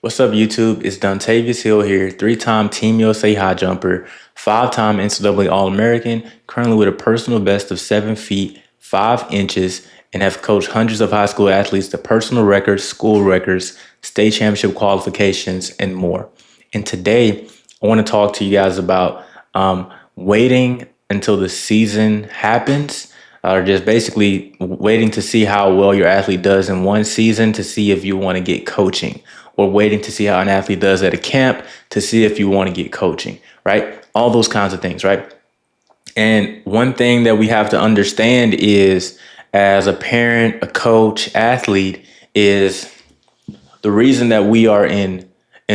What's up, YouTube? It's Dontavious Hill here, three-time Team USA high jumper, five-time NCAA All-American, currently with a personal best of 7 feet, 5 inches, and have coached hundreds of high school athletes to personal records, school records, state championship qualifications, and more. And today, I want to talk to you guys about waiting until the season happens, or just basically waiting to see how well your athlete does in one season to see if you want to get coaching, or waiting to see how an athlete does at a camp to see if you want to get coaching, right? All those kinds of things, right? And one thing that we have to understand is, as a parent, a coach, athlete, is the reason that we are in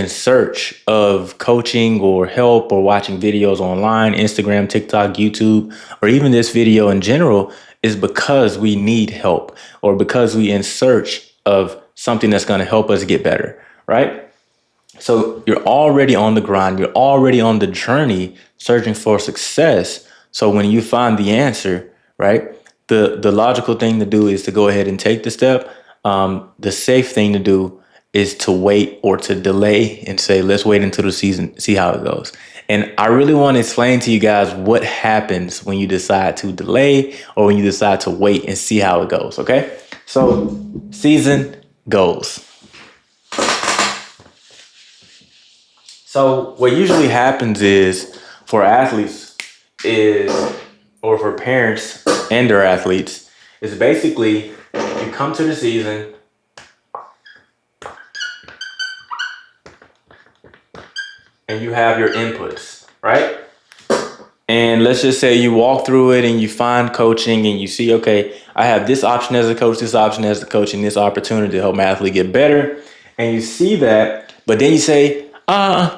search of coaching or help or watching videos online, Instagram, TikTok, YouTube, or even this video in general is because we need help, or because we in search of something that's going to help us get better, right? So you're already on the grind, you're already on the journey searching for success. So when you find the answer, right, the logical thing to do is to go ahead and take the step. The safe thing to do is to wait or to delay and say, let's wait until the season, see how it goes. And I really want to explain to you guys what happens when you decide to delay or when you decide to wait and see how it goes, okay? So season goes. So what usually happens is, for athletes is, or for parents and their athletes, is basically you come to the season and you have your inputs, right? And let's just say you walk through it and you find coaching and you see, okay, I have this option as a coach, this option as a coach, and this opportunity to help my athlete get better. And you see that, but then you say,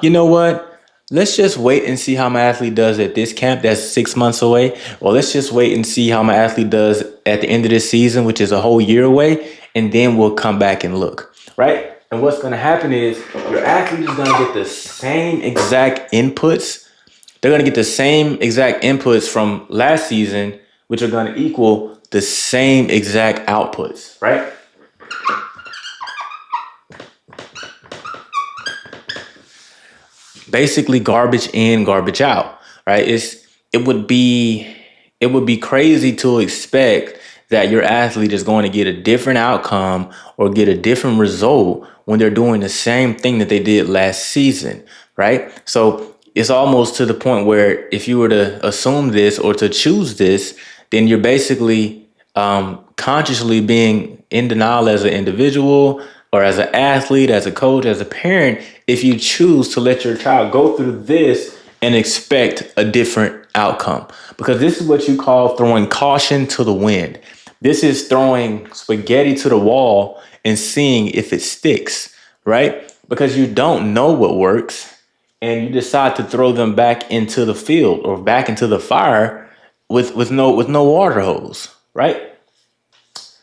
you know what? Let's just wait and see how my athlete does at this camp that's 6 months away. Or let's just wait and see how my athlete does at the end of this season, which is a whole year away. And then we'll come back and look, right? And what's going to happen is your athlete is going to get the same exact inputs. They're going to get the same exact inputs from last season, which are going to equal the same exact outputs, right? Basically garbage in, garbage out, right? It would be crazy to expect that your athlete is going to get a different outcome or get a different result when they're doing the same thing that they did last season, right? So it's almost to the point where if you were to assume this or to choose this, then you're basically consciously being in denial as an individual or as an athlete, as a coach, as a parent, if you choose to let your child go through this and expect a different outcome. Because this is what you call throwing caution to the wind. This is throwing spaghetti to the wall and seeing if it sticks, right? Because you don't know what works and you decide to throw them back into the field or back into the fire with no water hose, right?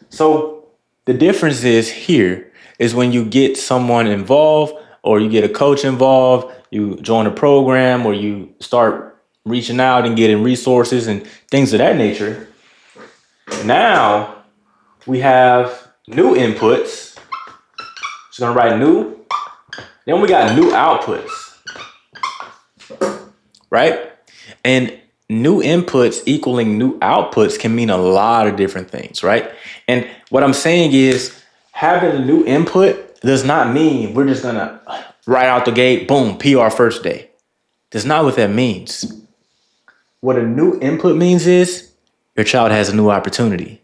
So the difference is here is when you get someone involved or you get a coach involved, you join a program or you start reaching out and getting resources and things of that nature. Now we have new inputs. Just gonna write new. Then we got new outputs, right? And new inputs equaling new outputs can mean a lot of different things, right? And what I'm saying is having a new input does not mean we're just gonna right out the gate, boom, PR first day. That's not what that means. What a new input means is your child has a new opportunity,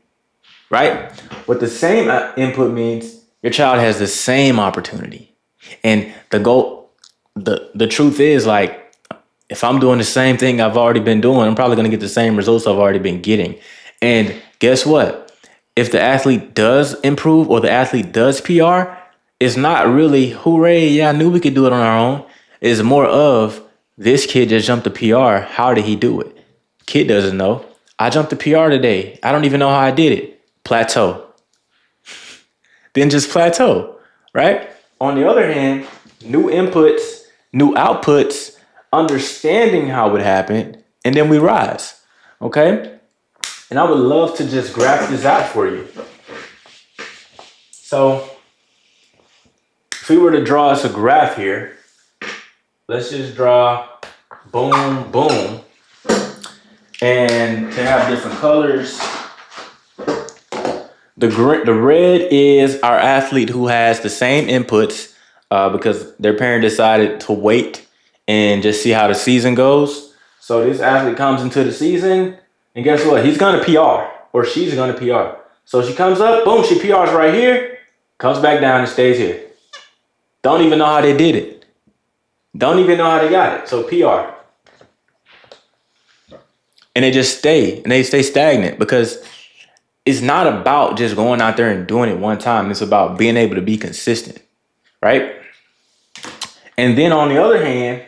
right? What the same input means, your child has the same opportunity. And the truth is, like, if I'm doing the same thing I've already been doing, I'm probably going to get the same results I've already been getting. And guess what? If the athlete does improve or the athlete does PR, it's not really, hooray, yeah, I knew we could do it on our own. It's more of, this kid just jumped the PR. How did he do it? Kid doesn't know. I jumped the PR today. I don't even know how I did it. Plateau. Then just plateau, right? On the other hand, new inputs, new outputs, understanding how it happened, and then we rise, okay? And I would love to just graph this out for you. So if we were to draw us a graph here, let's just draw boom, boom. And to have different colors, the red is our athlete who has the same inputs because their parent decided to wait and just see how the season goes. So this athlete comes into the season, and guess what? He's going to PR, or she's going to PR. So she comes up, boom, she PRs right here, comes back down and stays here. Don't even know how they did it. Don't even know how they got it. So PR. And they just stay, and they stay stagnant because it's not about just going out there and doing it one time. It's about being able to be consistent, right? And then on the other hand,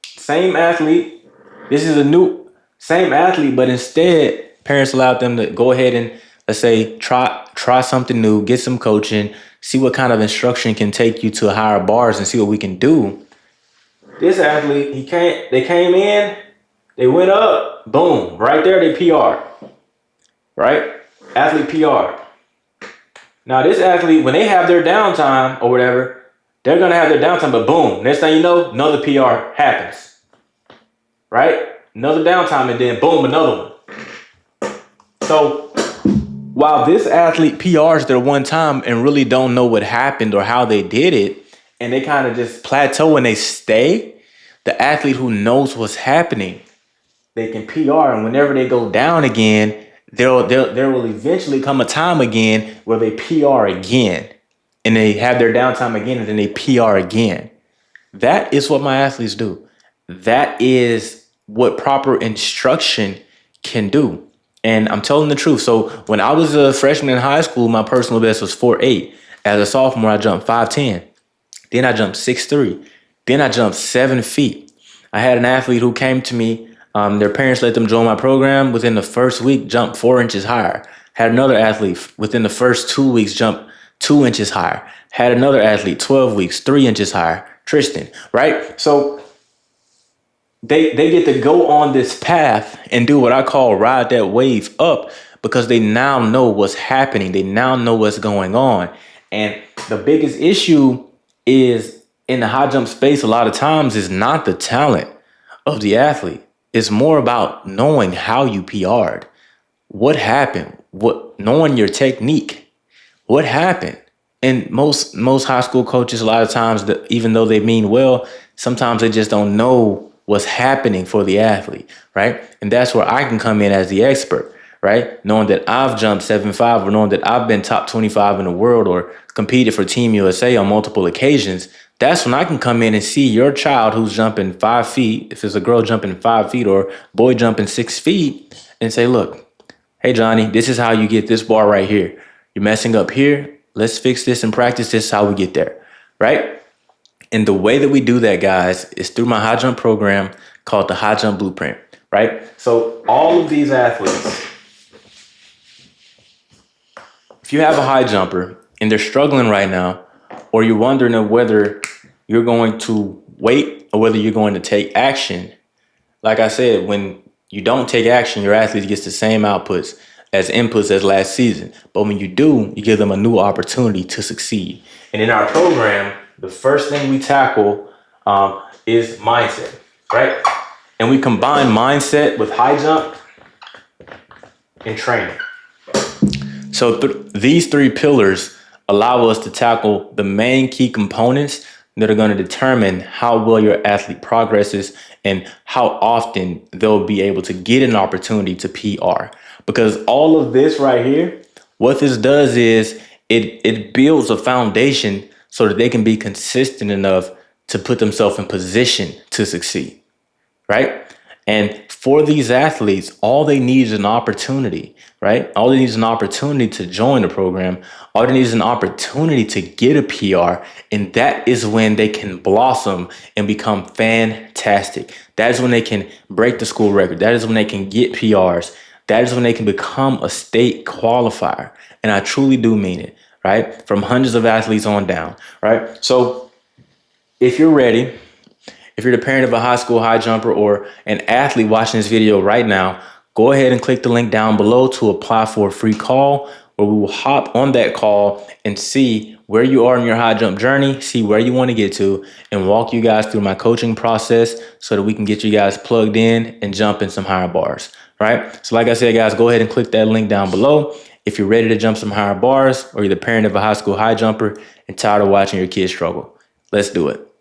same athlete, this is a new, same athlete, but instead parents allowed them to go ahead and, let's say, try something new, get some coaching, see what kind of instruction can take you to higher bars and see what we can do. This athlete, they came in, they went up, boom, right there they PR, right? Athlete PR. Now this athlete, when they have their downtime or whatever, they're gonna have their downtime, but boom, next thing you know, another PR happens, right? Another downtime, and then boom, another one. So while this athlete PRs their one time and really don't know what happened or how they did it, and they kind of just plateau and they stay, the athlete who knows what's happening, they can PR, and whenever they go down again, there will eventually come a time again where they PR again, and they have their downtime again, and then they PR again. That is what my athletes do. That is what proper instruction can do. And I'm telling the truth. So when I was a freshman in high school, my personal best was 4.8. As a sophomore, I jumped 5'10". Then I jumped 6'3". Then I jumped 7 feet. I had an athlete who came to me. Their parents let them join my program. Within the first week, jumped 4 inches higher. Had another athlete within the first 2 weeks, jump 2 inches higher. Had another athlete, 12 weeks, 3 inches higher. Tristan, right? So they get to go on this path and do what I call ride that wave up because they now know what's happening. They now know what's going on. And the biggest issue is in the high jump space a lot of times is not the talent of the athlete. It's more about knowing how you PR'd. What happened? Knowing your technique. What happened? And most high school coaches, a lot of times, even though they mean well, sometimes they just don't know what's happening for the athlete, right? And that's where I can come in as the expert, right? Knowing that I've jumped 7.5 or knowing that I've been top 25 in the world or competed for Team USA on multiple occasions. That's when I can come in and see your child who's jumping 5 feet, if it's a girl jumping 5 feet or boy jumping 6 feet, and say, look, hey, Johnny, this is how you get this bar right here. You're messing up here. Let's fix this and practice this how we get there, right? And the way that we do that, guys, is through my high jump program called the High Jump Blueprint, right? So all of these athletes, if you have a high jumper and they're struggling right now, or you're wondering of whether you're going to wait or whether you're going to take action, like I said, when you don't take action, your athlete gets the same outputs as inputs as last season. But when you do, you give them a new opportunity to succeed. And in our program, the first thing we tackle is mindset, right? And we combine mindset with high jump and training. So these three pillars allow us to tackle the main key components that are going to determine how well your athlete progresses and how often they'll be able to get an opportunity to PR. Because all of this right here, what this does is it builds a foundation so that they can be consistent enough to put themselves in position to succeed, right? And for these athletes, all they need is an opportunity, right? All they need is an opportunity to join the program. All they need is an opportunity to get a PR. And that is when they can blossom and become fantastic. That is when they can break the school record. That is when they can get PRs. That is when they can become a state qualifier. And I truly do mean it, right? From hundreds of athletes on down, right? So if you're ready, if you're the parent of a high school high jumper or an athlete watching this video right now, go ahead and click the link down below to apply for a free call, where we will hop on that call and see where you are in your high jump journey, see where you want to get to, and walk you guys through my coaching process so that we can get you guys plugged in and jump in some higher bars, right? So like I said, guys, go ahead and click that link down below if you're ready to jump some higher bars or you're the parent of a high school high jumper and tired of watching your kids struggle. Let's do it.